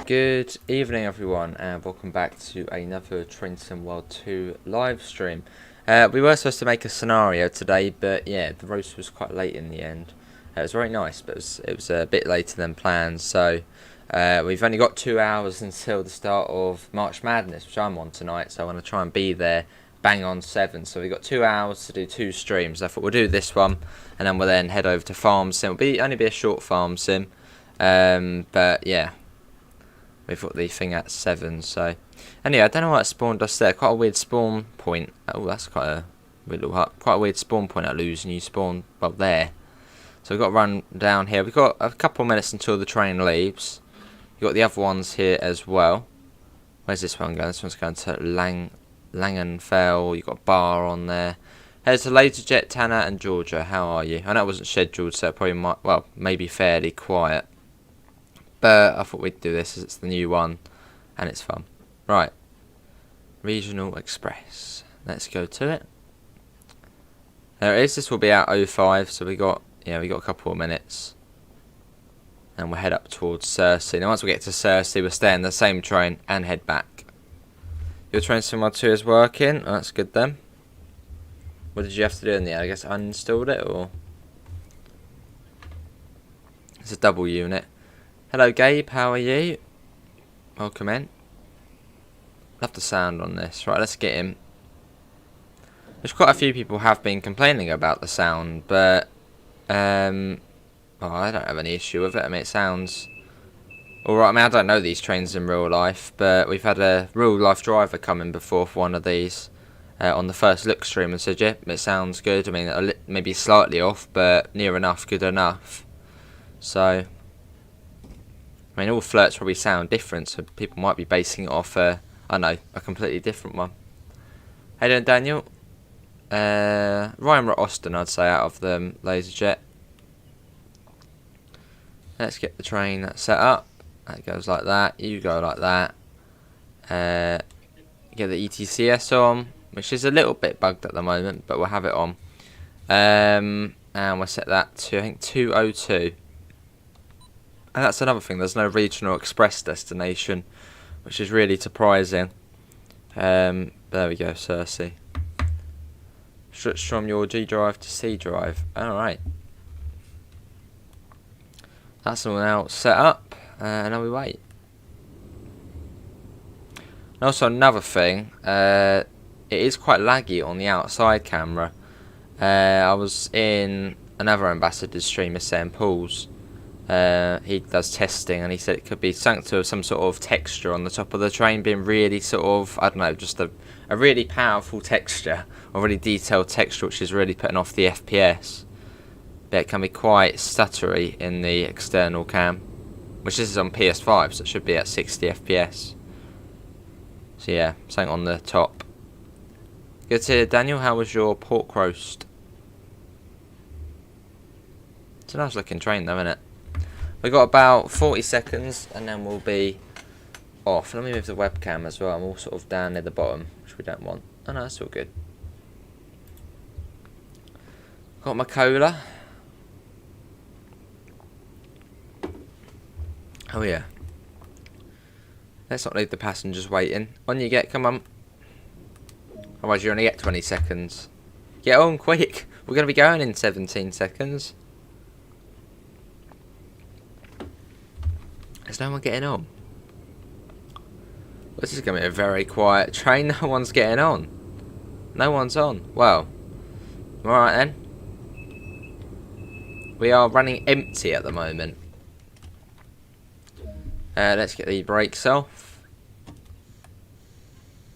Good evening everyone and welcome back to another Train Sim World 2 live stream. We were supposed to make a scenario today, but yeah, the roast was quite late in the end. It was very nice, but it was a bit later than planned, so we've only got 2 hours until the start of March Madness, which I'm on tonight, so I want to try and be there bang on 7. So we've got 2 hours to do 2 streams. I thought we'll do this one and then we'll then head over to Farm Sim. It'll only be a short Farm Sim, but yeah. We've got the thing at 7, so anyway, I don't know what spawned us there. Quite a weird spawn point. Oh, that's quite a weird little hut. Quite a weird spawn point at Luzern. You spawn up there, so we've got to run down here. We've got a couple of minutes until the train leaves. You've got the other ones here as well. Where's this one going? This one's going to Langenfell. You've got a bar on there. Here's to Laserjet, Tanner, and Georgia. How are you? I know it wasn't scheduled, so it probably might, well, maybe fairly quiet. But I thought we'd do this as it's the new one and it's fun. Right. Regional Express. Let's go to it. There it is. This will be at 05, so we got a couple of minutes. And we'll head up towards Sursee. Now once we get to Sursee, we'll stay in the same train and head back. Your Train Sim Mod 2 is working. Oh, that's good then. What did you have to do in the end? I guess I uninstalled it, or it's a double unit. Hello Gabe, how are you? Welcome in. Love the sound on this. Right, let's get in. There's quite a few people have been complaining about the sound, but I don't have any issue with it. I mean, it sounds alright. I mean, I don't know these trains in real life, but we've had a real life driver come in before for one of these on the first look stream and said, yep, it sounds good. I mean, maybe slightly off, but near enough, good enough. So I mean, all flirts probably sound different, so people might be basing it off a completely different one. Hey doing, Daniel? Ryan Austin, I'd say, out of the Laserjet. Let's get the train set up. That goes like that. You go like that. Get the ETCS on, which is a little bit bugged at the moment, but we'll have it on. And we'll set that to, I think, 202. And that's another thing, there's no regional express destination, which is really surprising. There we go, Sursee. Switch from your G drive to C drive. Alright. That's all now set up, and now we wait. And also another thing, it is quite laggy on the outside camera. I was in another ambassador's stream of St. Paul's. He does testing and he said it could be something to some sort of texture on the top of the train being really sort of, I don't know, just a really powerful texture, or really detailed texture, which is really putting off the FPS. But it can be quite stuttery in the external cam, which this is on PS5, so it should be at 60 FPS. So yeah, something on the top. Good to hear, Daniel. How was your pork roast? It's a nice looking train though, isn't it? We've got about 40 seconds and then we'll be off. Let me move the webcam as well. I'm all sort of down near the bottom, which we don't want. Oh no, that's all good. Got my cola. Oh yeah. Let's not leave the passengers waiting. On you get, come on. Otherwise you only get 20 seconds. Get on quick. We're going to be going in 17 seconds. There's no one getting on. This is going to be a very quiet train. No one's getting on. No one's on. Well, alright then. We are running empty at the moment. Let's get the brakes off.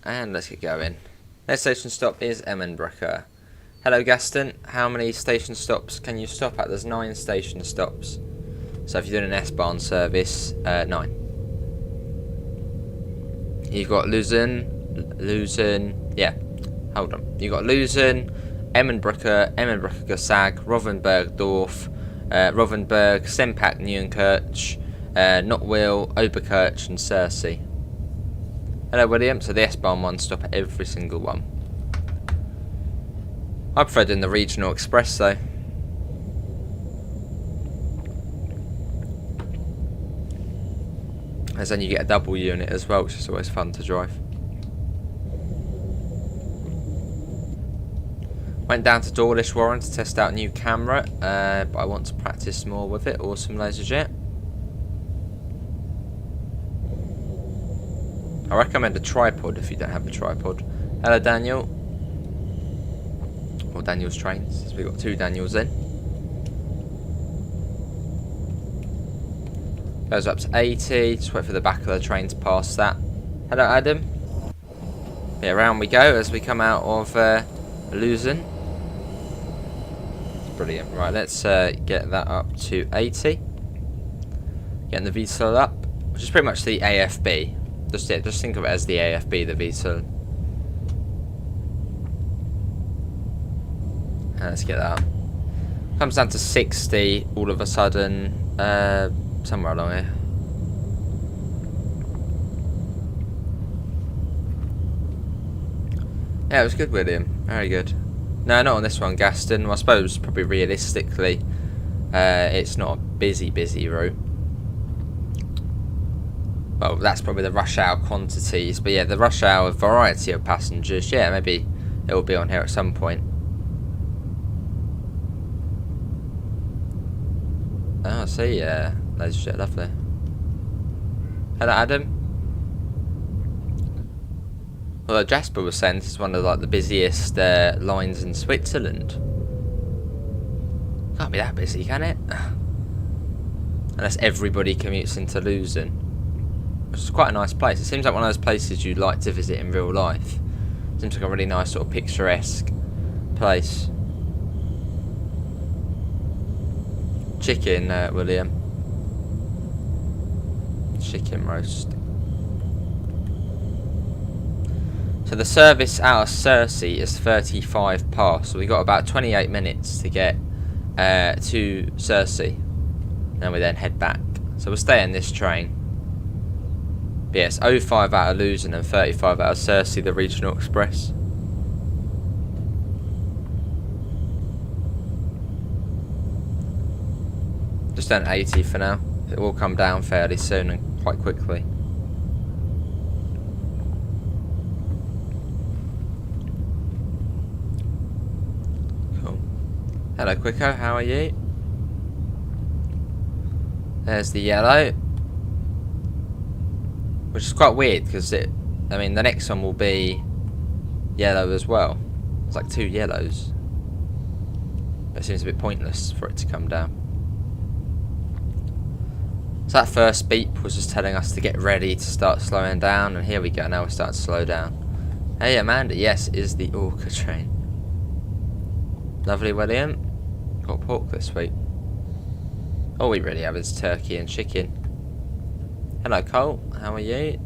And let's get going. Next station stop is Emmenbrücke. Hello Gaston. How many station stops can you stop at? There's 9 station stops. So if you're doing an S-Bahn service, 9. You've got Luzern, yeah, hold on. You've got Luzern, Emmenbrücke, Sag, Rovensbergdorf, Rovenberg, Sempak, Neunkirch, Notwil, Oberkirch and Sursee. Hello William, so the S-Bahn ones stop at every single one. I prefer doing the regional express though. as then you get a double unit as well, which is always fun to drive. Went down to Dawlish Warren to test out a new camera, but I want to practice more with it. Awesome laser jet. I recommend a tripod if you don't have a tripod. Hello Daniel. Or Daniel's Trains, so we've got 2 Daniels in. Goes up to 80, just wait for the back of the train to pass that. Hello Adam. Yeah, around we go as we come out of Luzern. Brilliant. Right, let's get that up to 80. Getting the VTOL up, which is pretty much the AFB. Just think of it as the AFB, the VTOL. Let's get that up. Comes down to 60 all of a sudden, somewhere along here. Yeah, it was good, William. Very good. No, not on this one, Gaston. Well, I suppose probably realistically, it's not a busy route. Well, that's probably the rush hour quantities, but yeah, the rush hour variety of passengers, yeah, maybe it will be on here at some point. Oh, I see, yeah, laser jet, lovely. Hello, Adam. Although Jasper was saying this is one of like the busiest lines in Switzerland. Can't be that busy, can it? Unless everybody commutes into Luzern, which is quite a nice place. It seems like one of those places you'd like to visit in real life. Seems like a really nice sort of picturesque place. Chicken, William. Chicken roast. So the service out of Sursee is 35 past. So we got about 28 minutes to get to Sursee. And we then head back. So we'll stay in this train. But yes, 05 out of Luzern and 35 out of Sursee, the regional express. Just done 80 for now. It will come down fairly soon and quite quickly. Cool. Hello Quicko, how are you? There's the yellow. Which is quite weird because I mean the next one will be yellow as well. It's like 2 yellows. But it seems a bit pointless for it to come down. So that first beep was just telling us to get ready to start slowing down, and here we go, now we're starting to slow down. Hey Amanda, yes, it is the Orca train. Lovely William. Got pork this week. All we really have is turkey and chicken. Hello Cole, how are you?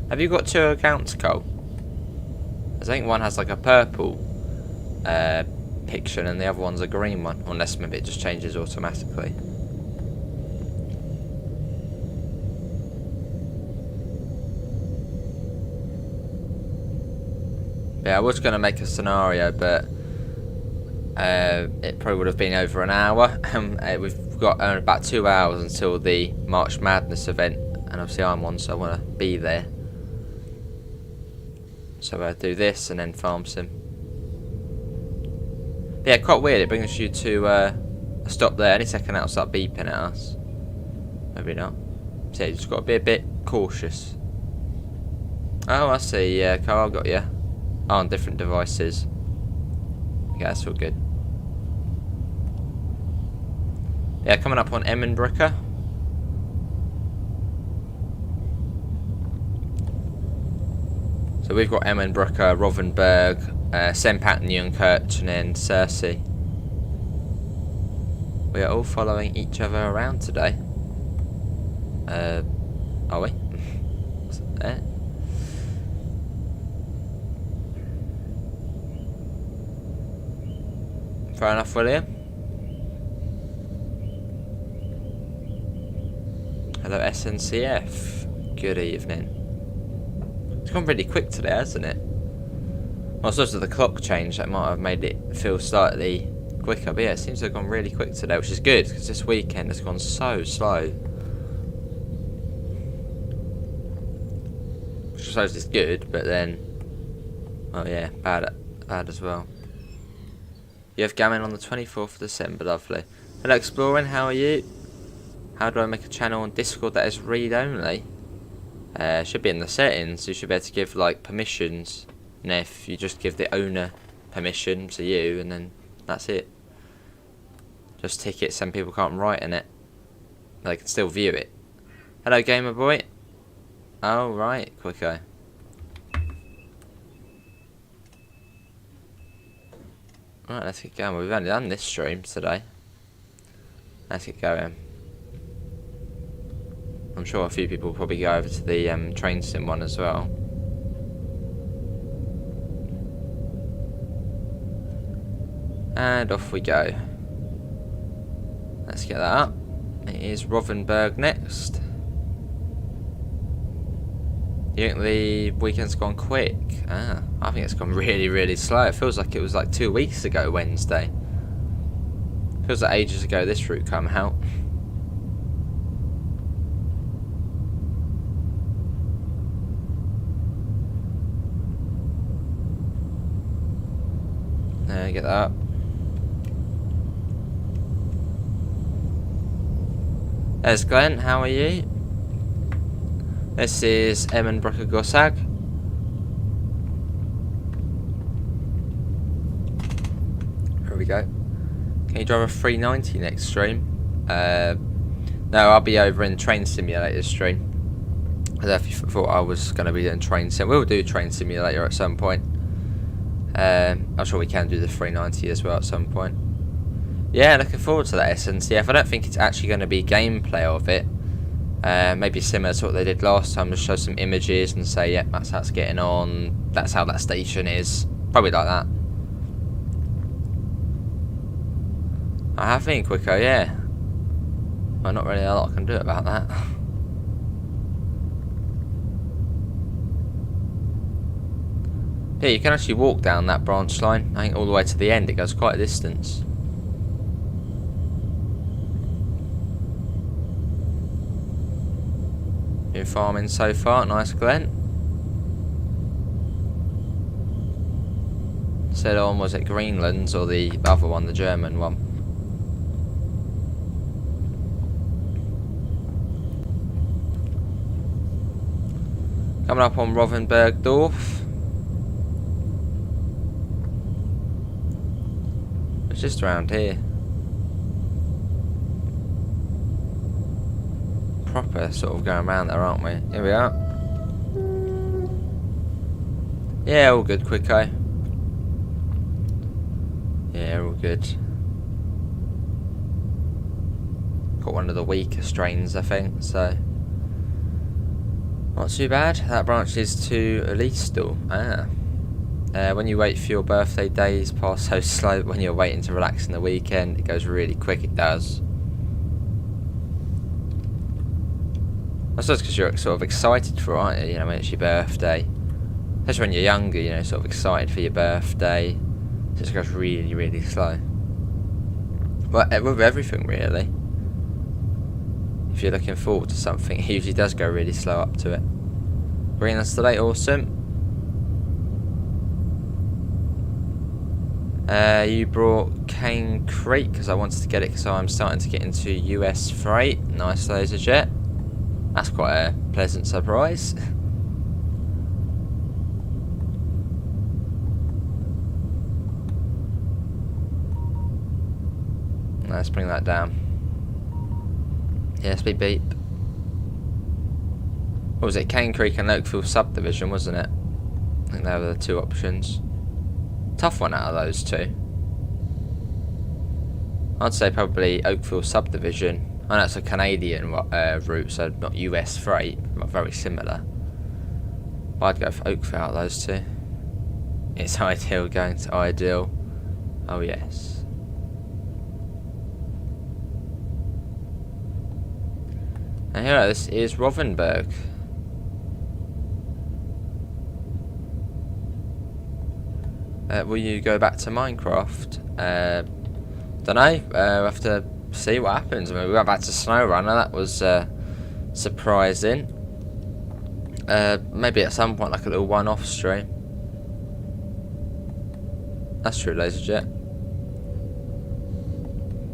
Have you got 2 accounts, Cole? I think one has like a purple picture and the other one's a green one, unless maybe it just changes automatically. Yeah, I was going to make a scenario, but it probably would have been over an hour. We've got about 2 hours until the March Madness event, and obviously I'm one, so I want to be there. So I'll do this and then farm sim. But yeah, quite weird. It brings you to a stop there. Any second that'll start beeping at us. Maybe not. So yeah, you just got to be a bit cautious. Oh, I see. Yeah, Carl, got you. Oh, on different devices. Okay, that's all good. Yeah, coming up on Emmenbrücke. So we've got Emmenbrücke, Rovenberg, Sempach-Neunkirch and then Sursee. We are all following each other around today. Are we? What's there? Fair enough, William. Hello, SNCF. Good evening. It's gone really quick today, hasn't it? Well, it's also the clock change that might have made it feel slightly quicker. But yeah, it seems to have gone really quick today, which is good, because this weekend has gone so slow. suppose it's good, but then, oh yeah, bad as well. You have gammon on the 24th of December, lovely. Hello Exploring, how are you? How do I make a channel on Discord that is read only? Should be in the settings. You should be able to give like permissions, and if you just give the owner permission to you, and then that's it. Just tick it, some people can't write in it. They can still view it. Hello Gamer Boy. Oh right, Quicko. Right, let's get going. We've only done this stream today. Let's get going. I'm sure a few people will probably go over to the train sim one as well. And off we go. Let's get that up. It is Rothenburg next. You think the weekend's gone quick? Ah, I think it's gone really, really slow. It feels like it was like 2 weeks ago Wednesday. Feels like ages ago this route come out. There, get that up. There's Glenn, how are you? This is Emin Brooker Gossag. Here we go. Can you drive a 390 next stream? No, I'll be over in Train Simulator stream. I don't know if you thought I was going to be doing Train Sim. We'll do Train Simulator at some point. I'm sure we can do the 390 as well at some point. Yeah, looking forward to that SNCF. I don't think it's actually going to be gameplay of it. Maybe similar to what they did last time, just show some images and say, yeah, that's how it's getting on, that's how that station is. Probably like that. I have been quicker, yeah. Well, not really a lot I can do about that. Yeah, you can actually walk down that branch line. I think all the way to the end, it goes quite a distance. Been farming so far, nice Glenn. Said on, was it Greenland's or the other one, the German one? Coming up on Rothenburg Dorf. It's just around here. Proper sort of going around there, aren't we? Here we are. Yeah, all good, Quicko. Yeah, all good. Got one of the weaker strains, I think, so not too bad. That branch is to Listel. Ah. When you wait for your birthday days pass so slow. When you're waiting to relax in the weekend, it goes really quick, it does. I suppose because you're sort of excited for it, aren't you? You know, when it's your birthday. Especially when you're younger, you know, sort of excited for your birthday. It just goes really, really slow. Well, with everything, really. If you're looking forward to something, it usually does go really slow up to it. Greenland's today, awesome. You brought Cane Creek because I wanted to get it because I'm starting to get into US freight. Nice laser jet. That's quite a pleasant surprise. Let's bring that down. Yes, beep beep. What was it? Cane Creek and Oakville subdivision, wasn't it? I think they were the two options. Tough one out of those two. I'd say probably Oakville subdivision. I know it's a Canadian route, so not US freight, but very similar. But I'd go for Oakville out of those two. It's ideal going to ideal. Oh yes. And here, this is Rothenburg. Will you go back to Minecraft? Don't know. We'll have to see what happens. I mean, we went back to SnowRunner. That was surprising. Maybe at some point like a little one-off stream. That's true, LaserJet.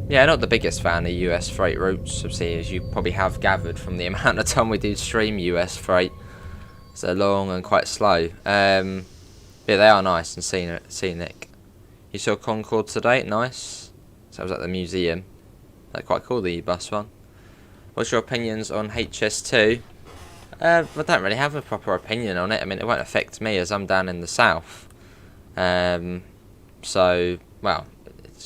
Yeah, not the biggest fan of US freight routes, obviously, as you probably have gathered from the amount of time we do stream US freight. So they're long and quite slow. Yeah, they are nice and scenic. You saw Concorde today? Nice. So I was at the museum. That's quite cool, the bus one. What's your opinions on HS2? I don't really have a proper opinion on it. I mean, it won't affect me as I'm down in the south. So, well,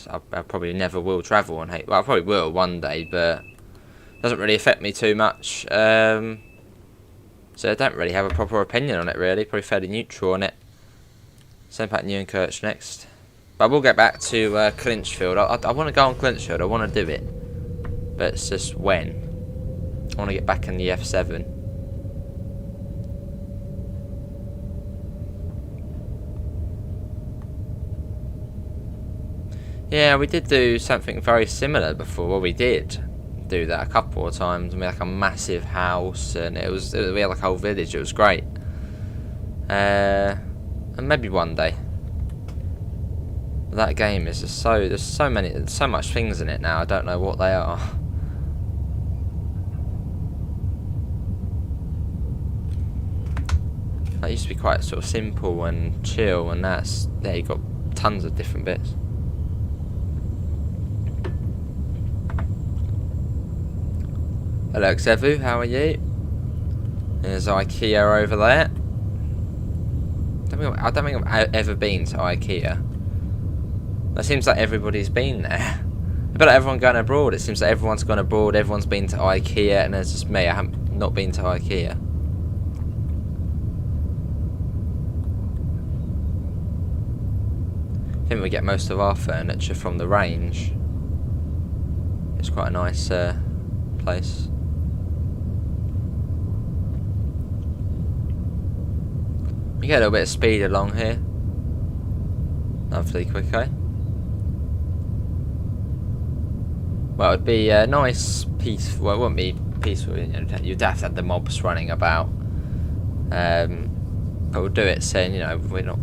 I probably never will travel on H. Well, I probably will one day, but it doesn't really affect me too much. So I don't really have a proper opinion on it, really. Probably fairly neutral on it. Same back Newkirch next. But I will get back to Clinchfield. I want to go on Clinchfield. I want to do it. But it's just when. I want to get back in the F7. Yeah, we did do something very similar before. Well, we did do that a couple of times. We had like a massive house, and we had like a whole village. It was great. And maybe one day. That game is just there's so much things in it now. I don't know what they are. That used to be quite sort of simple and chill, and there you got tons of different bits. Hello Xevu, how are you? There's IKEA over there. I don't think I've ever been to IKEA. It seems like everybody's been there. But everyone going abroad, it seems like everyone's gone abroad, everyone's been to IKEA, and there's just me, I haven't not been to IKEA. I think we get most of our furniture from the range. It's quite a nice place. You get a little bit of speed along here. Lovely, quick, eh? Well, it'd be a nice, peaceful. Well, it wouldn't be peaceful. You'd have to have the mobs running about. But we'll do it saying, you know, we're not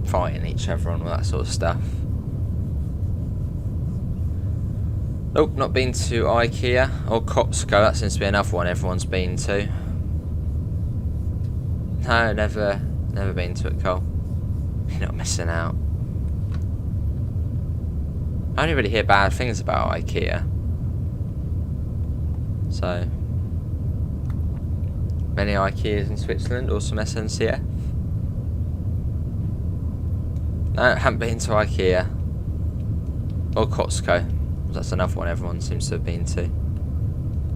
fighting each other and all that sort of stuff. Nope, not been to IKEA or Costco. That seems to be another one everyone's been to. No, never been to it, Cole. You're not missing out. I only really hear bad things about IKEA. So, many IKEAs in Switzerland or some SNCF. No, I haven't been to IKEA. Or Costco. That's another one everyone seems to have been to.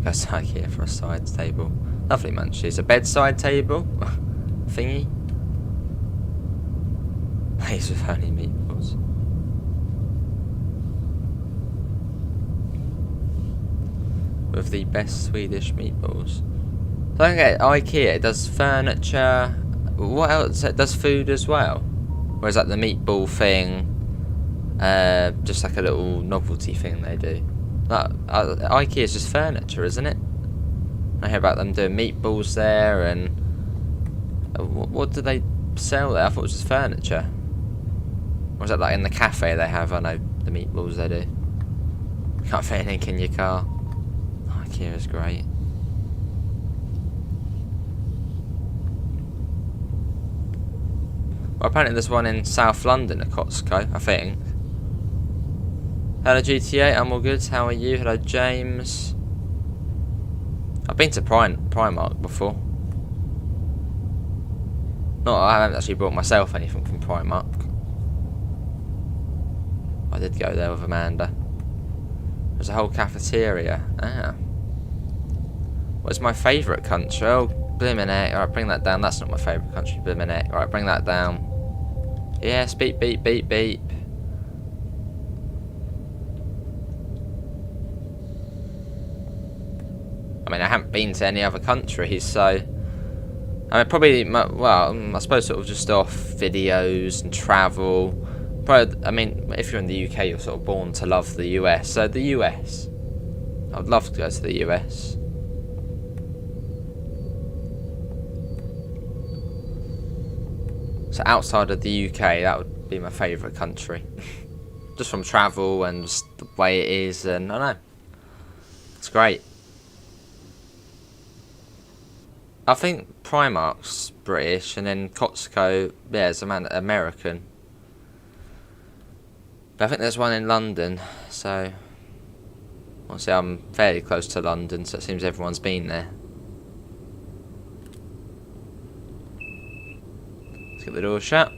Goes to IKEA for a side table. Lovely munchies. A bedside table? Thingy? These with only meatballs. With the best Swedish meatballs. So I get IKEA, it does furniture. What else? It does food as well. Whereas like the meatball thing, just like a little novelty thing they do. IKEA is just furniture, isn't it? I hear about them doing meatballs there, and what do they sell there? I thought it was just furniture. Or is that like in the cafe they have? I know the meatballs they do. Can't fit anything in your car. IKEA is great. Well, apparently there's one in South London at Costco, I think. Hello GTA, I'm all good. How are you? Hello James. I've been to Primark before. No, I haven't actually bought myself anything from Primark. I did go there with Amanda. There's a whole cafeteria. Ah. What's my favourite country? Oh, blimmin' heck. Alright, bring that down. That's not my favourite country, blimmin' heck. Alright, bring that down. Yes, beep, beep, beep, beep. I mean, I haven't been to any other countries, so... I mean, probably, well, I suppose sort of just off videos and travel. Probably, I mean, if you're in the UK, you're sort of born to love the US. So the US. I'd love to go to the US. So outside of the UK, that would be my favourite country. Just from travel and just the way it is, and I don't know. It's great. I think Primark's British, and then Costco, yeah, is American. But I think there's one in London, so obviously I'm fairly close to London, so it seems everyone's been there. Let's get the door shut.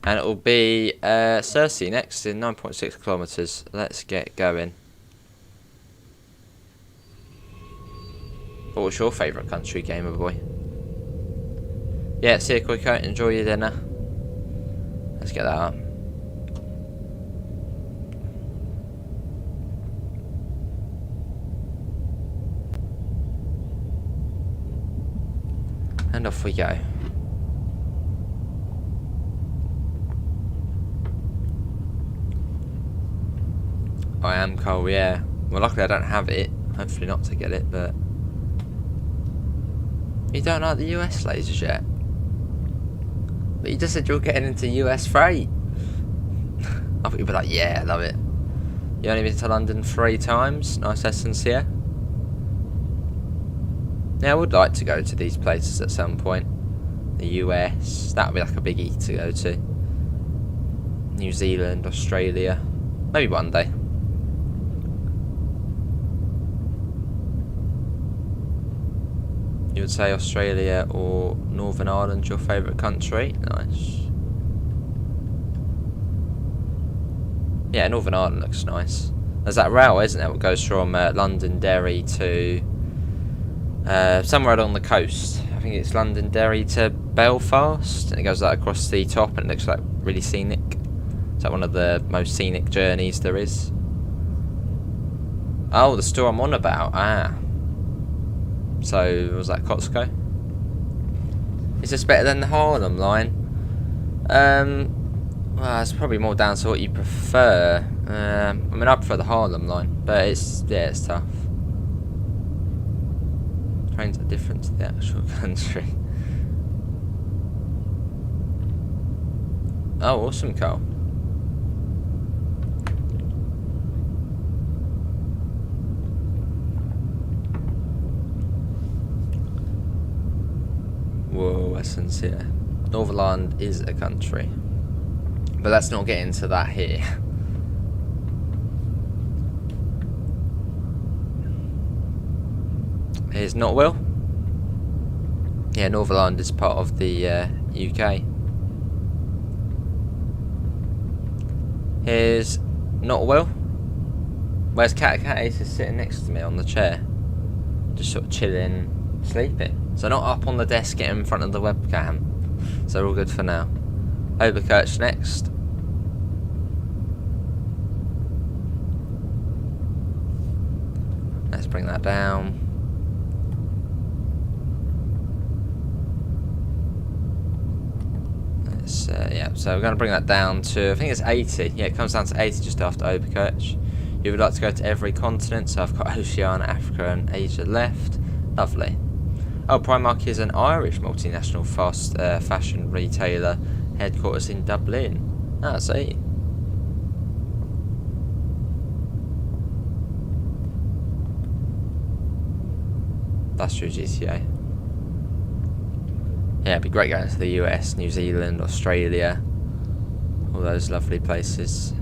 And it will be Sursee next in 9.6 kilometres. Let's get going. What was your favourite country, gamer boy? Yeah, see you quicker. Enjoy your dinner. Let's get that up. And off we go. I am cold, yeah. Well, luckily I don't have it. Hopefully not to get it, but... You don't like the US lasers yet? But you just said you're getting into US freight. I thought you'd be like, yeah, I love it. You only been to London 3 times? Nice essence here. Yeah, I would like to go to these places at some point. The US, that would be like a biggie to go to. New Zealand, Australia. Maybe one day. You would say Australia or Northern Ireland your favourite country? Nice. Yeah, Northern Ireland looks nice. There's that railway, isn't there, what goes from Londonderry to somewhere along the coast. I think it's Londonderry to Belfast, and it goes like across the top, and it looks like really scenic. It's like one of the most scenic journeys there is. Oh, the store I'm on about. Ah. So, was that Costco? Is this better than the Harlem line? Well, it's probably more down to what you prefer. I mean, I prefer the Harlem line, but it's tough. Trains are different to the actual country. Oh, awesome, Cole. Whoa, essence here. Northern is a country. But let's not get into that here. Here's Notwell. Yeah, Northern Ireland is part of the UK. Here's Notwell. Where's Cat Ace is sitting next to me on the chair. Just sort of chilling, sleeping. So not up on the desk getting in front of the webcam. So all good for now. Oberkirch next. Let's bring that down. Let's, yeah, so we're going to bring that down to, I think it's 80. Yeah, it comes down to 80 just after Oberkirch. You would like to go to every continent, so I've got Oceania, Africa and Asia left. Lovely. Oh, Primark is an Irish multinational fast fashion retailer, headquarters in Dublin. Ah, I see. That's true, GTA. Yeah, it'd be great going to the US, New Zealand, Australia, all those lovely places.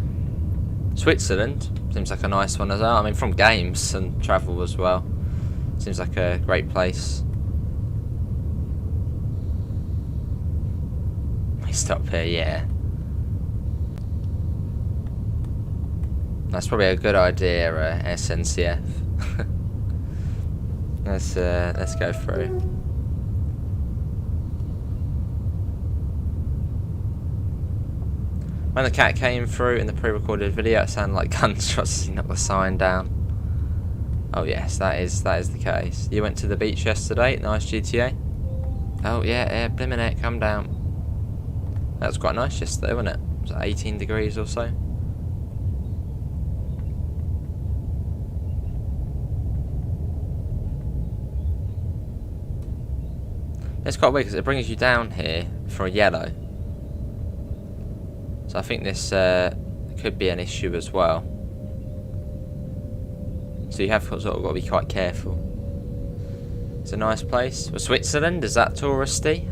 Switzerland seems like a nice one as well. I mean, from games and travel as well. Seems like a great place. Stop here, yeah. That's probably a good idea, SNCF. Let's go through. When the cat came through in the pre-recorded video, it sounded like gunshots. He knocked the sign down. Oh yes, that is the case. You went to the beach yesterday. Nice GTA. Oh yeah, blimmin' it, come down. That was quite nice yesterday, wasn't it? It was like 18 degrees or so. It's quite weird because it brings you down here for a yellow. So I think this could be an issue as well. So you have sort of got to be quite careful. It's a nice place. Well, Switzerland, is that touristy?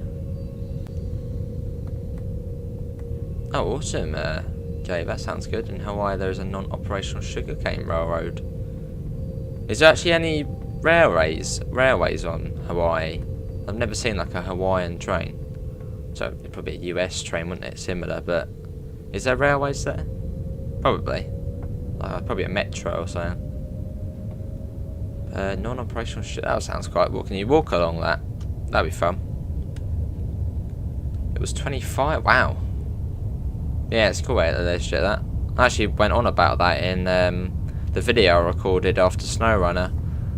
Oh, awesome. Okay, that sounds good. In Hawaii, there is a non-operational sugarcane railroad. Is there actually any railways on Hawaii? I've never seen like a Hawaiian train. So it'd probably be a US train, wouldn't it? Similar, but is there railways there? Probably. Probably a metro or something. Non-operational shit. That sounds quite cool. Can you walk along that? That'd be fun. It was 25. Wow. Yeah, it's cool way to illustrate that. I actually went on about that in the video I recorded after SnowRunner.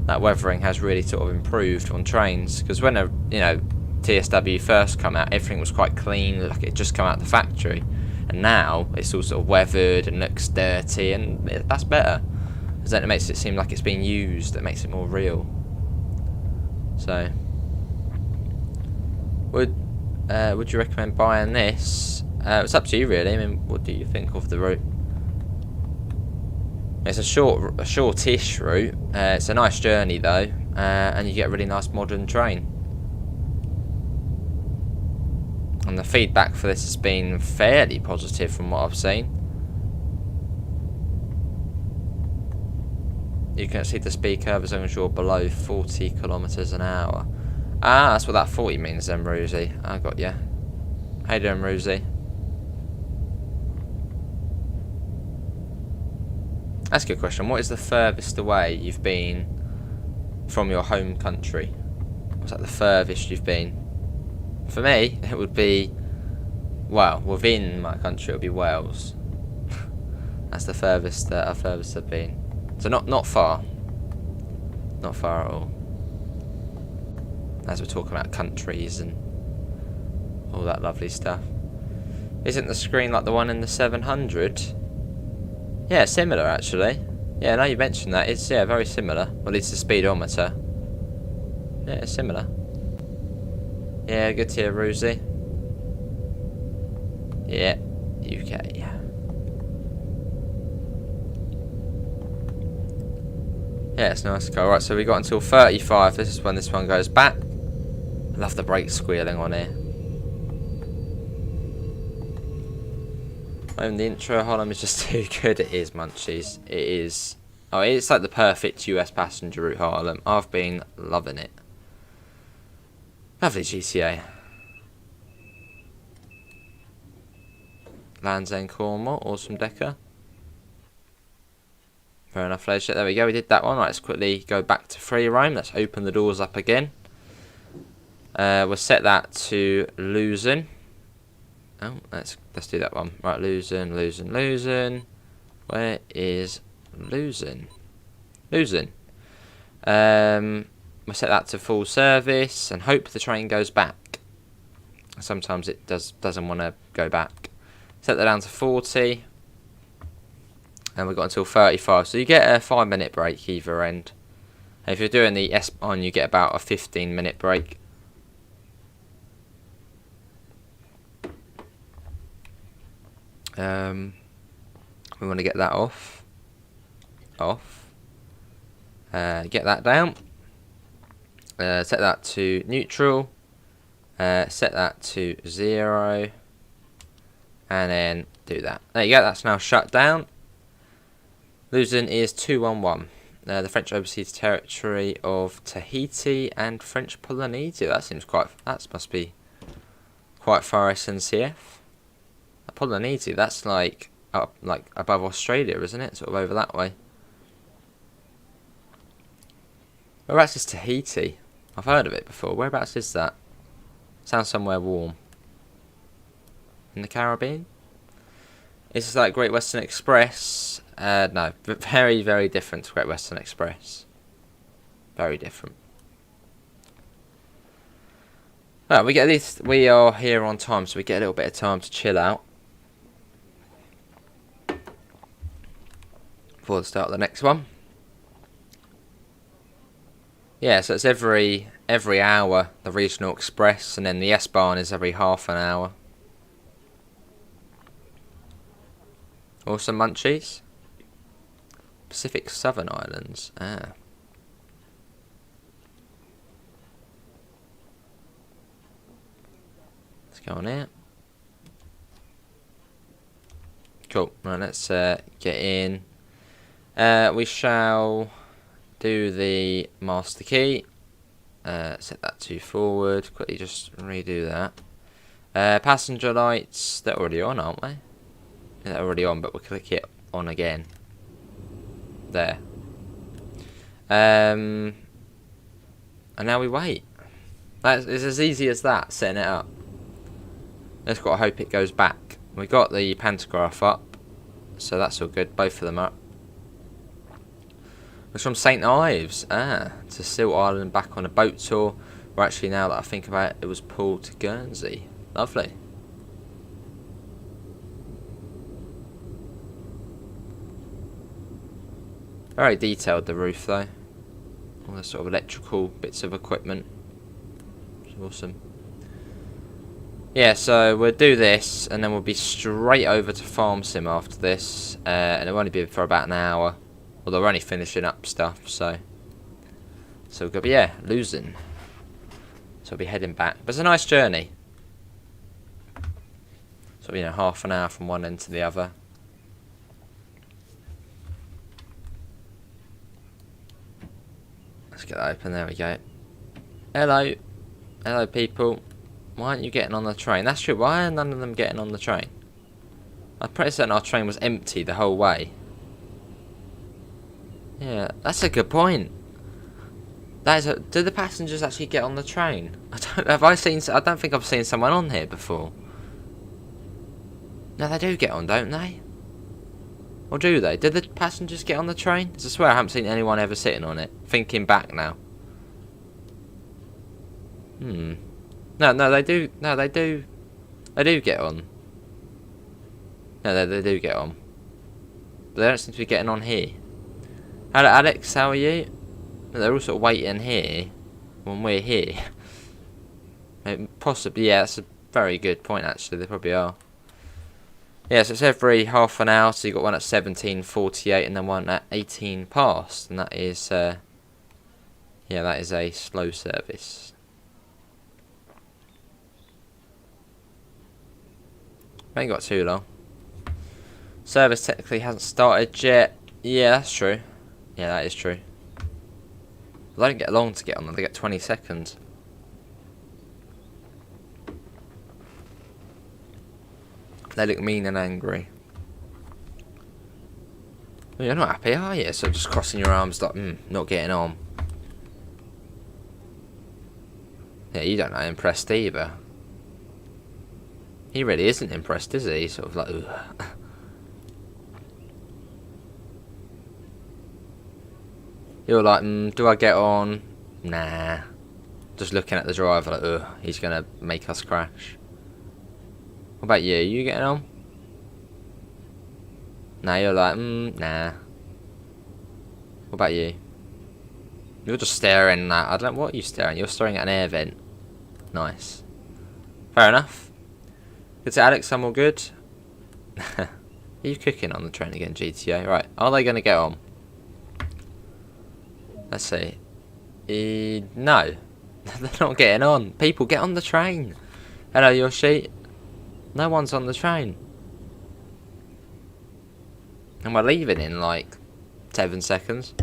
That weathering has really sort of improved on trains, because when TSW first come out, everything was quite clean, like it just come out of the factory, and now it's all sort of weathered and looks dirty, and that's better, because then it makes it seem like it's being used. It makes it more real. So, would you recommend buying this? It's up to you, really. I mean, what do you think of the route? It's a shortish route. It's a nice journey though, and you get a really nice modern train. And the feedback for this has been fairly positive from what I've seen. You can see the speed curve as long as you're below 40 kilometers an hour. Ah, that's what that 40 means then, Rosie. I got you. How you doing, Rosie? That's a good question. What is the furthest away you've been from your home country? What's that the furthest you've been? For me, it would be, well, within my country, it would be Wales. That's the furthest I've been. So not far. Not far at all. As we're talking about countries and all that lovely stuff. Isn't the screen like the one in the 700? Yeah, similar actually. Yeah, now you mentioned that, it's very similar. Well, it's the speedometer. Yeah, it's similar. Yeah, good to hear, Rosie. Yeah, UK. Yeah, it's nice to go. Right, so we got until 35. This is when this one goes back. I love the brake squealing on here. Even the intro Holland is just too good. It is, munchies. It is. Oh, it's like the perfect US passenger route, Harlem. I've been loving it. Lovely GTA. Land's End Cornwall, awesome decker. Fair enough, ladies. There we go. We did that one. Right, let's quickly go back to free roam. Let's open the doors up again. We'll set that to Luzern. Oh, let's do that one. Right, Luzern. Where is Luzern? Luzern. We'll set that to full service and hope the train goes back. Sometimes it doesn't want to go back. Set that down to 40. And we've got until 35. So you get a 5-minute break either end. And if you're doing the S-Bahn, you get about a 15-minute break. We want to get that off. Get that down. Set that to neutral. Set that to 0. And then do that. There you go. That's now shut down. Luzern is 211. The French overseas territory of Tahiti and French Polynesia. That must be quite far SNCF. Polynesia, that's like up, like above Australia, isn't it? Sort of over that way. Whereabouts is Tahiti? I've heard of it before. Whereabouts is that? Sounds somewhere warm. In the Caribbean? Is this like Great Western Express? No, but very, very different to Great Western Express. Very different. Well, we are here on time, so we get a little bit of time to chill out before the start of the next one. Yeah, so it's every hour, the regional express, and then the S-Bahn is every half an hour. Also munchies. Pacific Southern Islands. Ah. Let's go on here. Cool. Right, let's get in. We shall do the master key. Set that to forward. Quickly just redo that. Passenger lights, they're already on, aren't they? Yeah, they're already on, but we'll click it on again. There. And now we wait. It's as easy as that, setting it up. Let's gotta hope it goes back. We got the pantograph up, so that's all good. Both of them up. It's from St. Ives, to Seal Island, back on a boat tour. Or actually, now that I think about it, it was pulled to Guernsey. Lovely. Very detailed, the roof though. All the sort of electrical bits of equipment. It's awesome. Yeah, so we'll do this, and then we'll be straight over to Farm Sim after this, and it'll only be for about an hour. Although we're only finishing up stuff, so we'll go, but yeah, Luzern. So we'll be heading back. But it's a nice journey. So, you know, half an hour from one end to the other. Let's get that open, there we go. Hello. Hello, people. Why aren't you getting on the train? That's true, why are none of them getting on the train? I'm pretty certain our train was empty the whole way. Yeah, that's a good point. Do the passengers actually get on the train? I don't think I've seen someone on here before. No, they do get on, don't they? Or do they? Did the passengers get on the train? 'Cause I swear I haven't seen anyone ever sitting on it. Thinking back now. No, they do. No, they do. They do get on. No, they do get on. But they don't seem to be getting on here. Hello, Alex. How are you? They're all sort of waiting here when we're here. Possibly, yeah. That's a very good point. Actually, they probably are. Yeah, so it's every half an hour. So you got one at 17:48 and then one at 18 past, and that is, yeah, that is a slow service. Ain't got too long. Service technically hasn't started yet. Yeah, that's true. Yeah, that is true. They don't get long to get on them. They get 20 seconds. They look mean and angry. Well, you're not happy, are you? So just crossing your arms like, not getting on. Yeah, you don't look impressed either. He really isn't impressed, is he? He's sort of like, ugh. You're like, do I get on? Nah. Just looking at the driver like, ugh, he's going to make us crash. What about you? You getting on? Nah, you're like, nah. What about you? You're just staring at, I don't know, what are you staring? You're staring at an air vent. Nice. Fair enough. Good to Alex, I'm all good. Are you cooking on the train again, GTA? Right, are they going to get on? Let's see. No. They're not getting on. People, get on the train. Hello, Yoshi. No one's on the train. And we're leaving in like 7 seconds.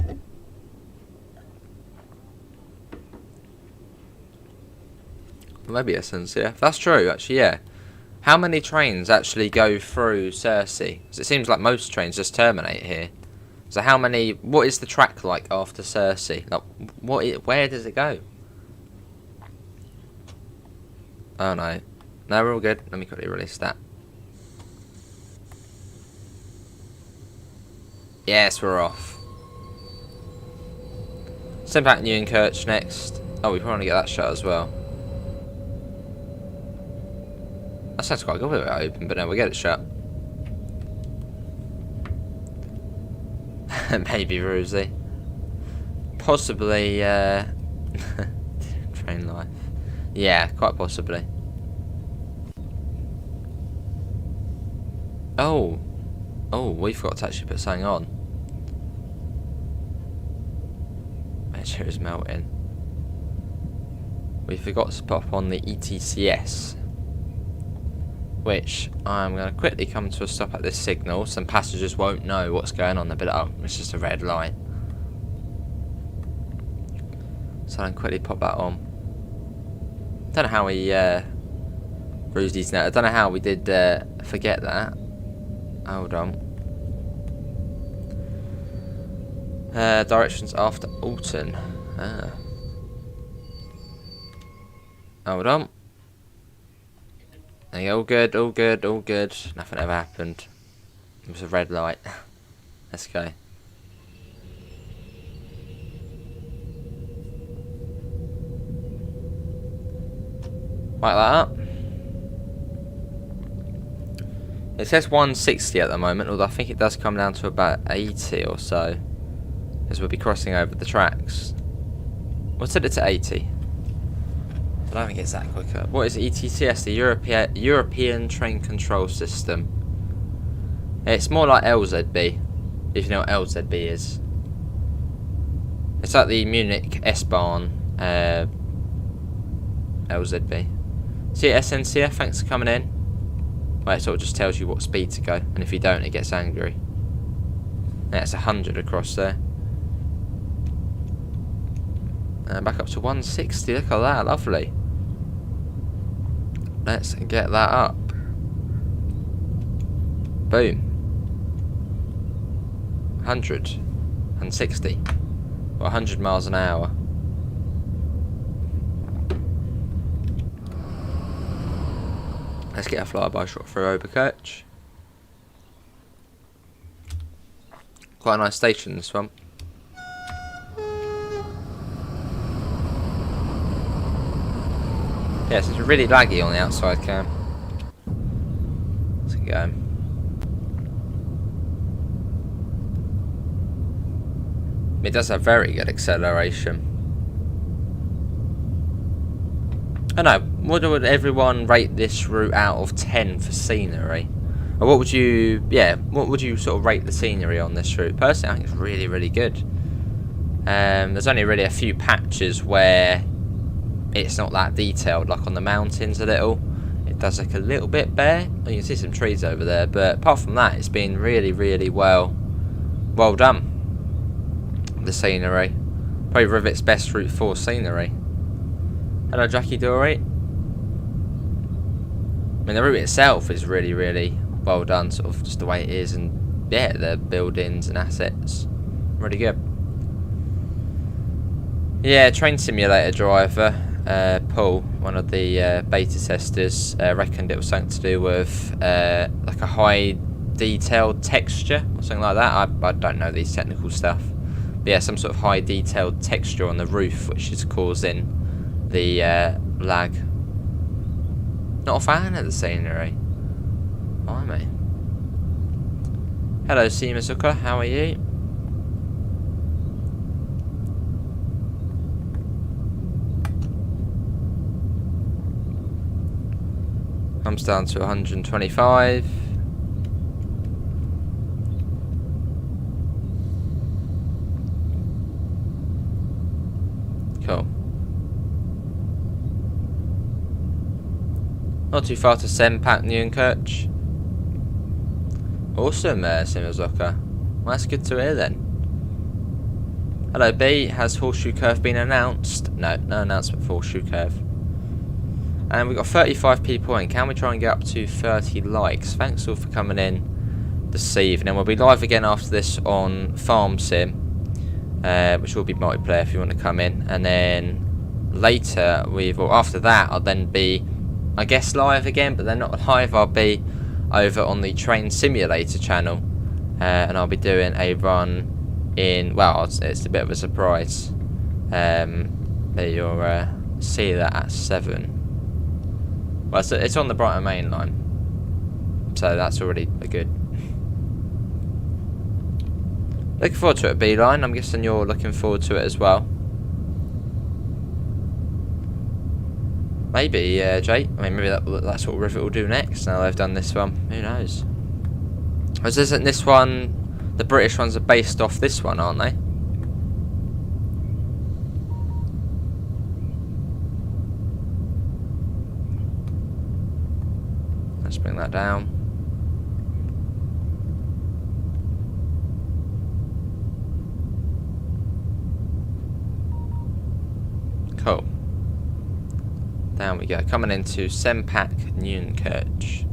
Maybe a sincere. That's true, actually, yeah. How many trains actually go through Sursee? Because it seems like most trains just terminate here. So how many? What is the track like after Sursee? Like, where does it go? Oh no. No, we're all good. Let me quickly release that. Yes, we're off. Send back Newkirch next. Oh, we probably get that shot as well. That sounds quite good with it open, but no, we'll get it shut. Maybe Rosie. Possibly Train life. Yeah, quite possibly. Oh. Oh, we forgot to actually put something on. Make sure it's melting. We forgot to pop on the ETCS. Which I'm going to quickly come to a stop at this signal. Some passengers won't know what's going on. They'll be like, oh, it's just a red light. So I'll quickly pop that on. Don't know how we bruised these now. I don't know how we did forget that. Hold on. Directions after Alton. Ah. Hold on. There you go, all good, all good, all good. Nothing ever happened. It was a red light. Let's go. Like that. It says 160 at the moment, although I think it does come down to about 80 or so, as we'll be crossing over the tracks. What's it to 80? I don't think it's that quicker. What is ETCS? The European Train Control System. It's more like LZB, if you know what LZB is. It's like the Munich S-Bahn LZB. See SNCF, thanks for coming in. Where it sort of just tells you what speed to go, and if you don't, it gets angry. That's 100 across there. And back up to 160, look at that, lovely. Let's get that up. Boom. 160. Or 100 miles an hour. Let's get a flyby shot for Oberkirch. Quite a nice station, this one. Yes, it's really laggy on the outside cam. Let's go. It does have very good acceleration. I know. What would everyone rate this route out of 10 for scenery? Or what would you, what would you sort of rate the scenery on this route? Personally, I think it's really, really good. There's only really a few patches where it's not that detailed, like on the mountains a little. It does look a little bit bare. Oh, you can see some trees over there, but apart from that, it's been really, really well done. The scenery. Probably Rivet's best route for scenery. Hello, Jackie Dory. I mean, the route itself is really, really well done, sort of just the way it is, and yeah, the buildings and assets, really good. Yeah, train simulator driver, Paul, one of the beta testers, reckoned it was something to do with like a high detailed texture or something like that. I don't know these technical stuff, but yeah, some sort of high detailed texture on the roof, which is causing the lag. Not a fan of the scenery. Why, mate? Hello, Seemazuka, how are you? Comes down to 125. Cool. Not too far to Senpak, Neunkirch. Awesome, Simazuka. Well, that's good to hear then. Hello, B. Has Horseshoe Curve been announced? No, no announcement for Horseshoe Curve. And we've got 35 people in. Can we try and get up to 30 likes? Thanks all for coming in this evening. We'll be live again after this on Farm Sim, which will be multiplayer if you want to come in. And then later, after that, I'll then be, I guess, live again, but then not live. I'll be over on the Train Simulator channel, and I'll be doing a run in, well, it's a bit of a surprise, but you'll see that at 7. Well, so it's on the Brighton Main Line, so that's already a good. Looking forward to it, B-Line. I'm guessing you're looking forward to it as well. Maybe, Jake. I mean, maybe that's what Rivet will do next. Now they've done this one. Who knows? Because isn't this one... The British ones are based off this one, aren't they? Let's bring that down. Cool. Down we go. Coming into Sempak Neunkirch.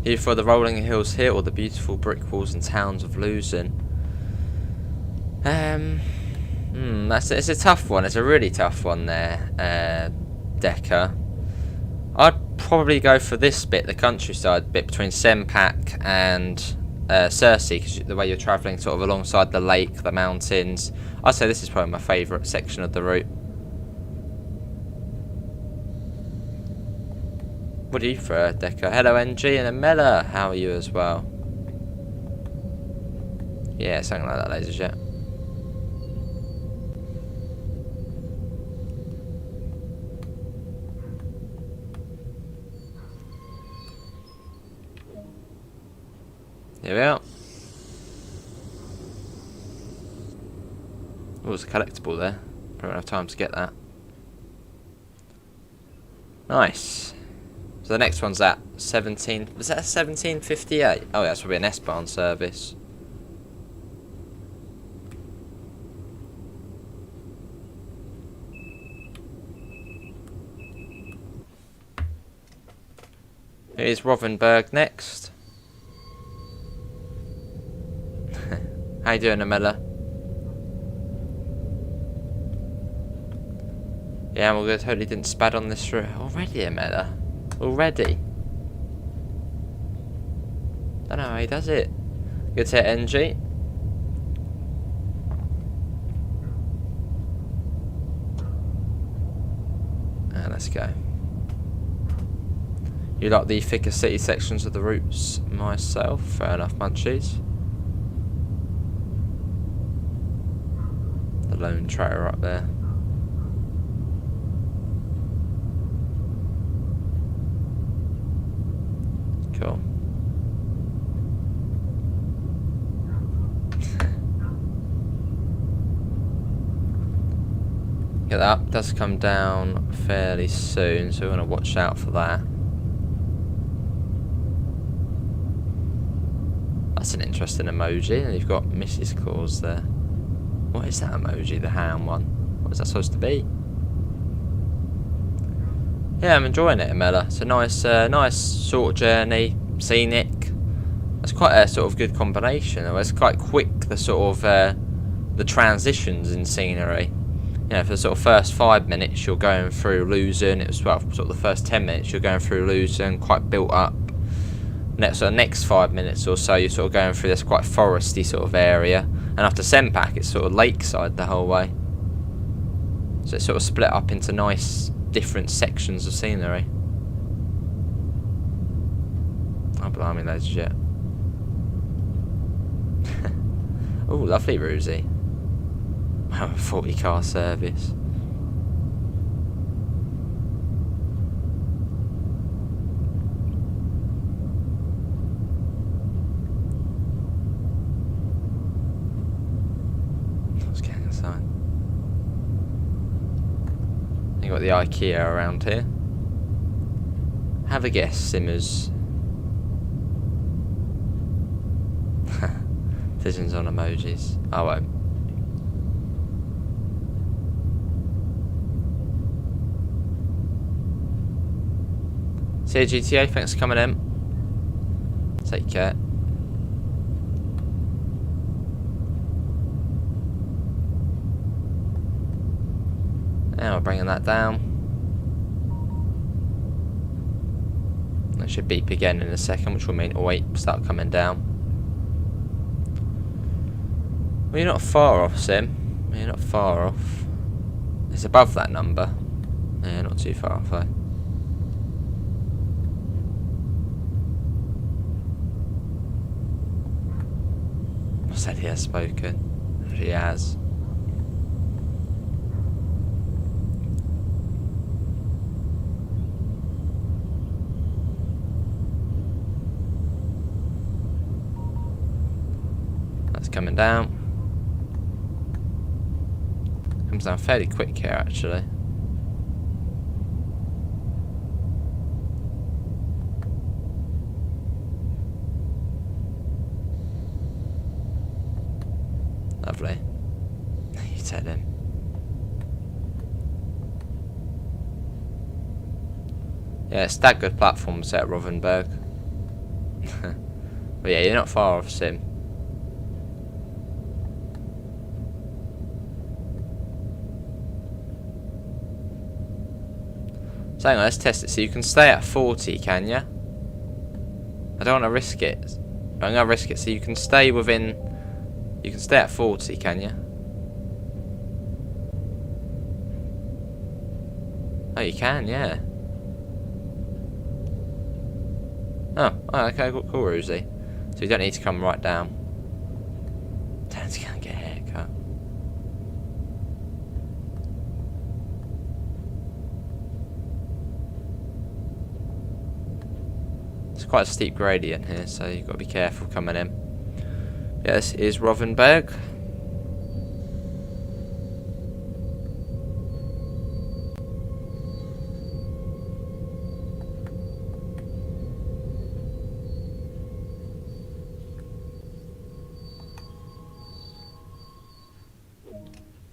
Here for the rolling hills here, or the beautiful brick walls and towns of Luzern. It's a tough one. It's a really tough one there, Decker. I'd probably go for this bit, the countryside bit between Sempak and Sursee, because the way you're travelling sort of alongside the lake, the mountains. I'd say this is probably my favourite section of the route. What do you prefer, Decker? Hello, NG, and Amela. How are you as well? Yeah, something like that, ladies and gents. Here we are. Oh, there's a collectible there. Probably don't have time to get that. Nice. So the next one's at 17... Was that 1758? Oh, yeah, that's probably an S-Bahn service. Here's Rothenburg next. How you doing, Amela? Yeah, I'm all good. Totally didn't spad on this route. Already, Amela? Already? Don't know how he does it. Good hit, NG. Let's go. You like the thicker city sections of the routes myself? Fair enough, munchies. The lone trader up there. Cool. Get that. Does come down fairly soon, so we're going to watch out for that. That's an interesting emoji, and you've got Mrs. Claus there. What is that emoji, the ham one? What is that supposed to be? Yeah, I'm enjoying it, Amela. It's a nice short journey, scenic. That's quite a sort of good combination. It's quite quick, the sort of the transitions in scenery. You know, for the sort of first 5 minutes, you're going through Luzern. It was well, sort of the first 10 minutes, you're going through Luzern, quite built up. Next 5 minutes or so, you're sort of going through this quite foresty sort of area. And after Sempak, it's sort of lakeside the whole way. So it's sort of split up into nice, different sections of scenery. Oh, blimey, that's shit. Oh, lovely, Rosie. Wow, 40 car service. Let's get inside. You got the IKEA around here. Have a guess, Simmers. Visions on emojis. I won't. See you, GTA. Thanks for coming in. Take care. Now we're bringing that down. That should beep again in a second, which will mean start coming down. Well, you're not far off, Sim. You're not far off. It's above that number. Yeah, not too far off, though. I said he has spoken. He has. coming down. Comes down fairly quick here, actually. Lovely. You tell him. Yeah, staggered platforms at Rothenburg. But yeah, you're not far off Sim. So hang on, let's test it. So you can stay at 40, can you? I don't want to risk it. I'm going to risk it. So you can stay within... You can stay at 40, can you? Oh, you can, yeah. Oh, okay, cool, Rosie. So you don't need to come right down. Dan's gonna get a haircut. It's quite a steep gradient here, so you've got to be careful coming in. Yeah, this is Rothenburg.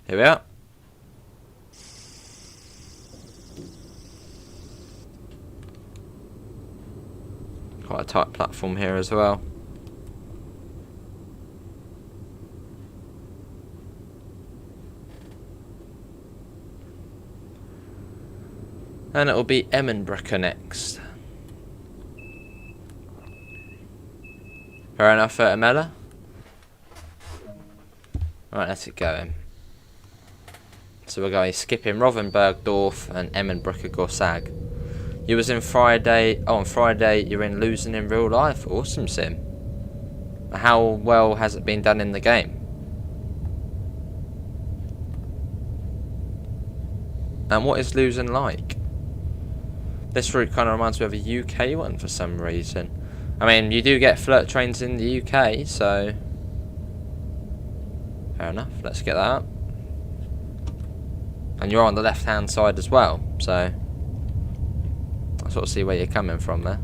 Here we are. Quite a tight platform here as well. And it'll be Emmenbrücke next. Fair enough, Amela. Right, let's get going. So we're going skipping Rothenburg, Dorf, and Emmenbrücke, Gorsag. You was in Friday. Oh, on Friday you're in Luzern in real life. Awesome, Sim. How well has it been done in the game? And what is Luzern like? This route kind of reminds me of a UK one for some reason. I mean, you do get flirt trains in the UK, so fair enough. Let's get that up. And you're on the left-hand side as well, so I sort of see where you're coming from there.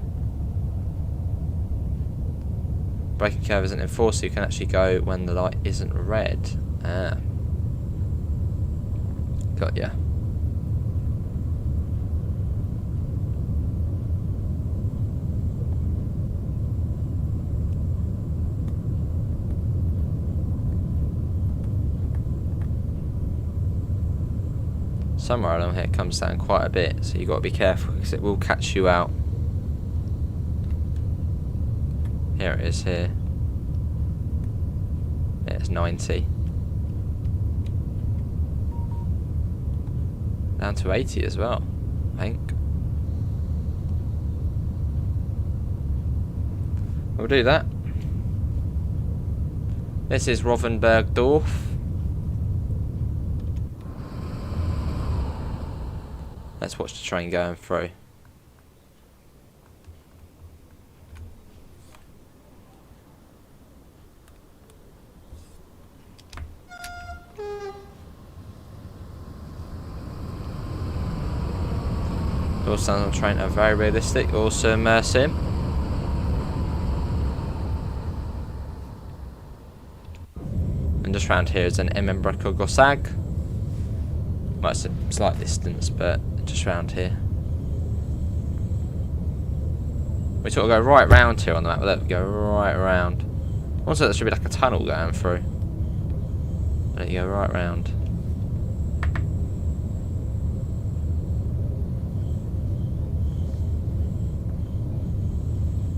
Braking curve isn't enforced, so you can actually go when the light isn't red. Ah. Got ya. Somewhere along here it comes down quite a bit, so you've got to be careful because it will catch you out. Here it is here. Yeah, it's 90. Down to 80 as well, I think. We'll do that. This is Rothenburg Dorf. Let's watch the train going through. All sounds on the train are very realistic. Awesome, Sim. And just round here is an Emmenbrücke Gorsag. Well, it's a slight distance, but just round here. We sort of go right round here on the map. Let go right round. Also, there should be like a tunnel going through. There you go, right round.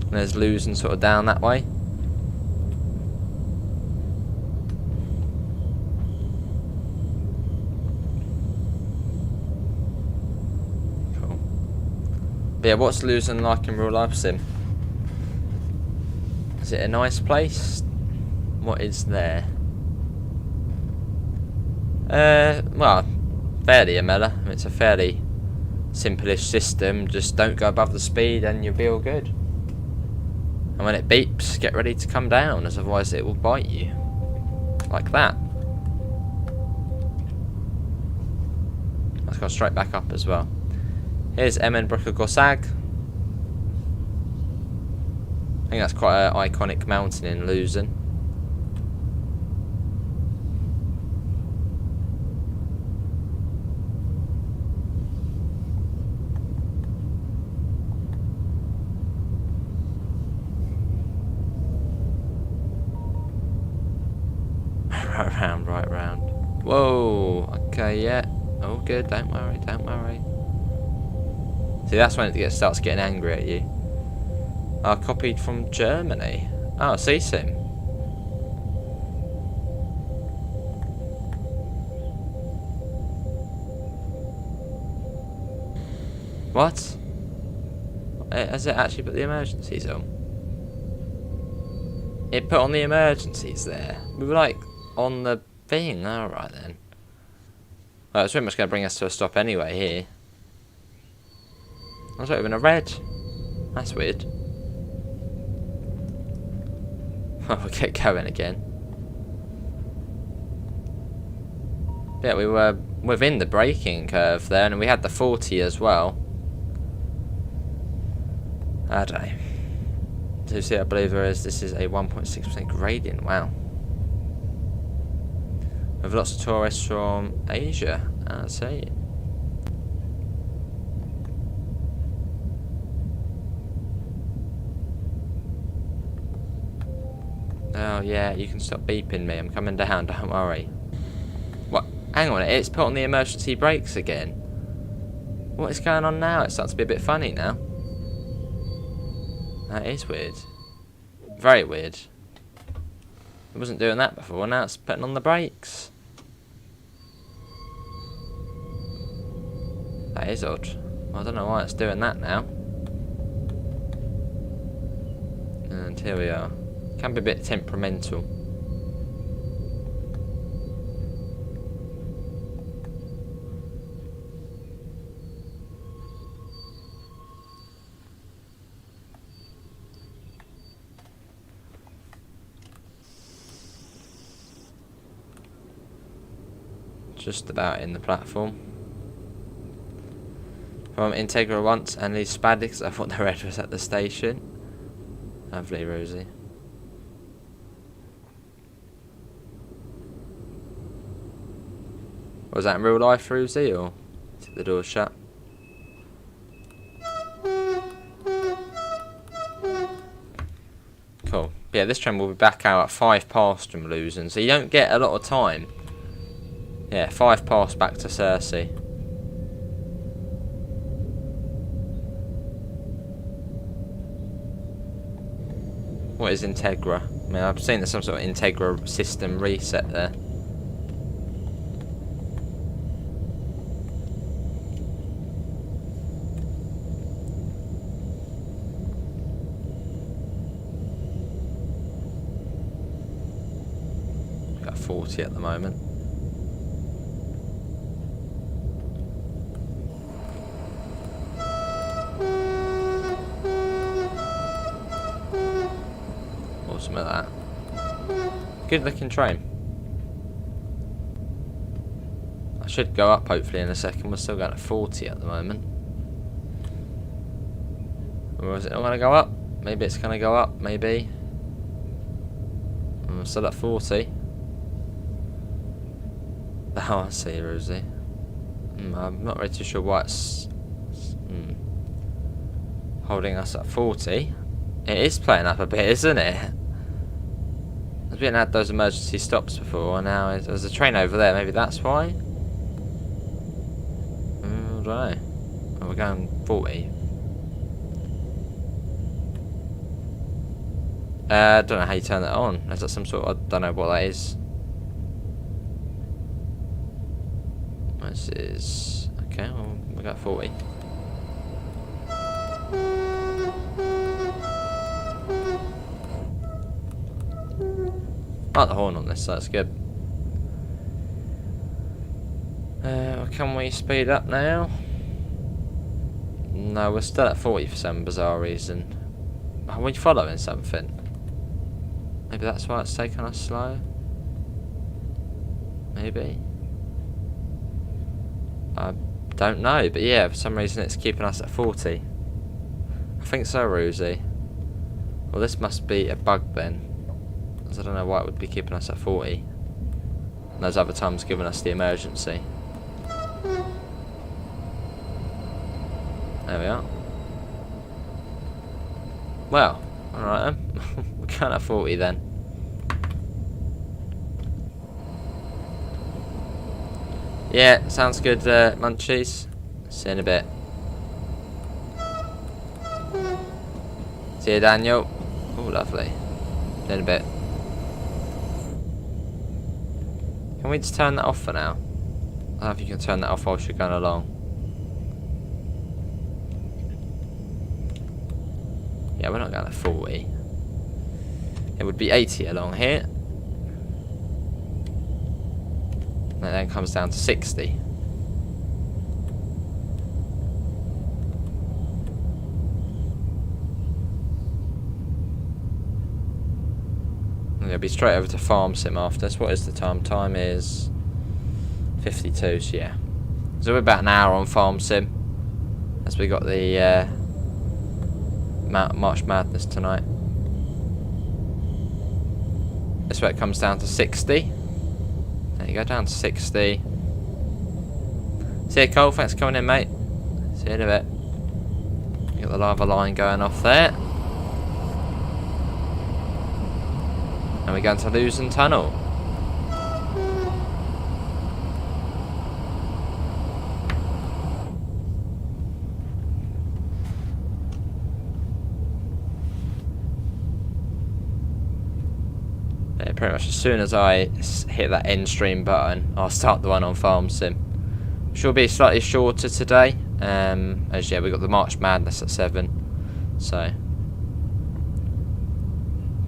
And there's Luzern sort of down that way. But yeah, what's Luzern like in real life, Sim? Is it a nice place? What is there? Well, fairly, Amela. It's a fairly simple-ish system. Just don't go above the speed and you'll be all good. And when it beeps, get ready to come down, as otherwise it will bite you. Like that. Let's go straight back up as well. Here's Emmenbrücke Gossag. I think that's quite an iconic mountain in Luzern. Right round. Whoa, okay, yeah. All good, don't worry, don't worry. See, that's when it starts getting angry at you. Copied from Germany. Oh, Sursee. What? Has it actually put the emergencies on? It put on the emergencies there. We were like on the thing. Alright then. Well, it's pretty much going to bring us to a stop anyway here. I was not even a red. That's weird. We'll get going again. Yeah, we were within the braking curve there, and we had the 40 as well. I don't know. So you see, I believe this is a 1.6% gradient. Wow. With lots of tourists from Asia. I see. Oh yeah, you can stop beeping me. I'm coming down, don't worry. What? Hang on, it's put on the emergency brakes again. What is going on now? It starts to be a bit funny now. That is weird. Very weird. It wasn't doing that before, now it's putting on the brakes. That is odd. I don't know why it's doing that now. And here we are. Can be a bit temperamental. Just about in the platform. From Integra once and these Spadics, I thought the red was at the station. Lovely, Rosie. Was that in real life, Rosie, or is it the door shut? Cool. Yeah, this train will be back out at 5 past from Luzern, so you don't get a lot of time. Yeah, 5 past back to Sursee. What is Integra? I mean, I've seen there's some sort of Integra system reset there. Got 40 at the moment. Awesome at that. Good looking train. I should go up hopefully in a second. We're still going at 40 at the moment. Or is it not going to go up? Maybe it's going to go up, maybe. I'm still at 40. Oh, I see, Rosie. I'm not really too sure why it's holding us at 40. It is playing up a bit, isn't it? I've been had those emergency stops before, and now there's a train over there. Maybe that's why? I don't know. Oh, we're going 40. I don't know how you turn that on. Is that some sort of... I don't know what that is. This is... Okay, well, we got 40. I like the horn on this, so that's good. Can we speed up now? No, we're still at 40 for some bizarre reason. Are we following something? Maybe that's why it's taking us slow? maybe. I don't know, but yeah, for some reason it's keeping us at 40. I think so, Rosie. Well, this must be a bug then, because I don't know why it would be keeping us at 40. And those other times giving us the emergency. There we are. Well, alright then. We're going at 40 then. Yeah, sounds good, munchies. See you in a bit. See you, Daniel. Oh, lovely. See you in a bit. Can we just turn that off for now? I don't know if you can turn that off whilst you're going along. Yeah, we're not going at 40. It would be 80 along here. And it then comes down to 60. And it'll be straight over to Farm Sim after this. What is the time? Time is 52, so yeah. So we're about an hour on Farm Sim. As we got the March Madness tonight. This way it comes down to 60. There you go, down to 60. See you, Cole. Thanks for coming in, mate. See you in a bit. Got the lava line going off there. And we're going to Luzern Tunnel. Yeah, pretty much as soon as I hit that end stream button, I'll start the one on Farm Sim. Which will be slightly shorter today. As yeah, we got the March Madness at 7. So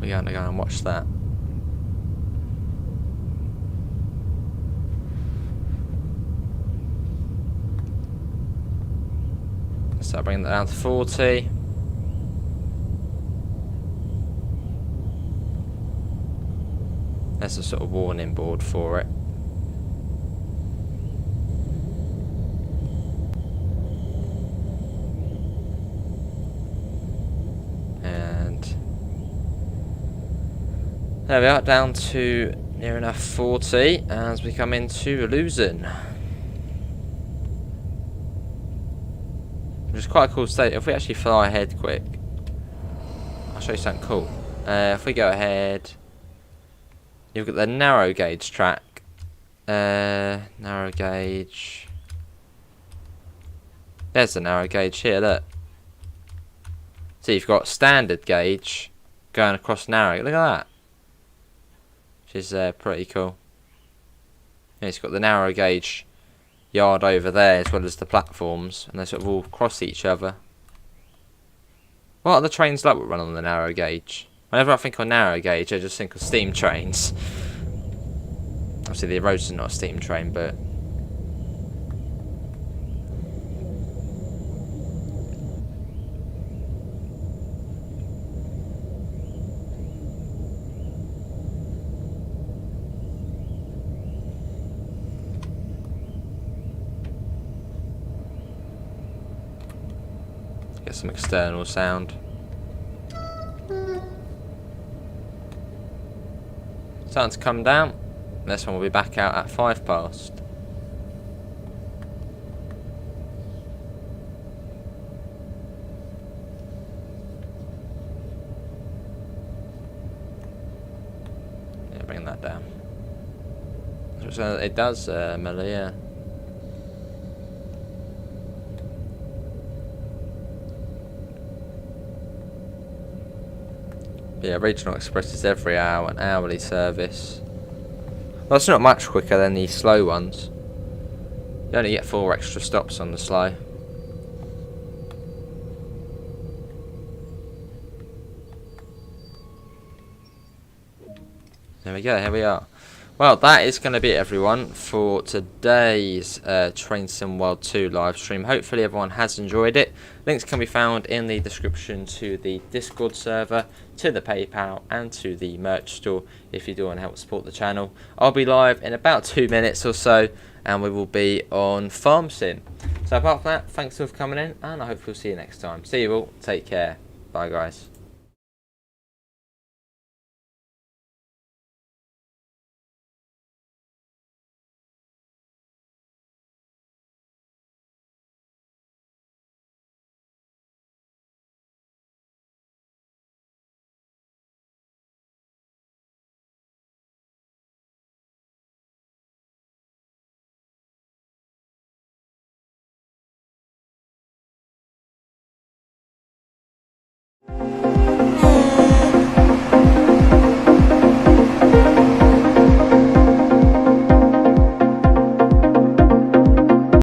we're going to go and watch that. So I'll bring that down to 40. There's a sort of warning board for it. And there we are, down to near enough 40 as we come into Luzern. Which is quite a cool state. If we actually fly ahead quick, I'll show you something cool. If we go ahead, you've got the narrow gauge track. Narrow gauge. There's the narrow gauge here, look. So you've got standard gauge going across narrow. Look at that. Which is pretty cool. Yeah, it's got the narrow gauge yard over there as well as the platforms, and they sort of all cross each other. What are the trains like that run on the narrow gauge? Whenever I think of narrow gauge, I just think of steam trains. Obviously the Roadster's not a steam train, but get some external sound. Starting to come down. This one will be back out at 5 past. Yeah, bring that down. So it does, Malia. Yeah, Regional Express is every hour, an hourly service. Well, it's not much quicker than the slow ones. You only get 4 extra stops on the slow. There we go, here we are. Well, that is going to be it, everyone, for today's Train Sim World 2 live stream. Hopefully everyone has enjoyed it. Links can be found in the description to the Discord server, to the PayPal, and to the merch store if you do want to help support the channel. I'll be live in about 2 minutes or so, and we will be on Farm Sim. So apart from that, thanks for coming in, and I hope we'll see you next time. See you all. Take care. Bye, guys.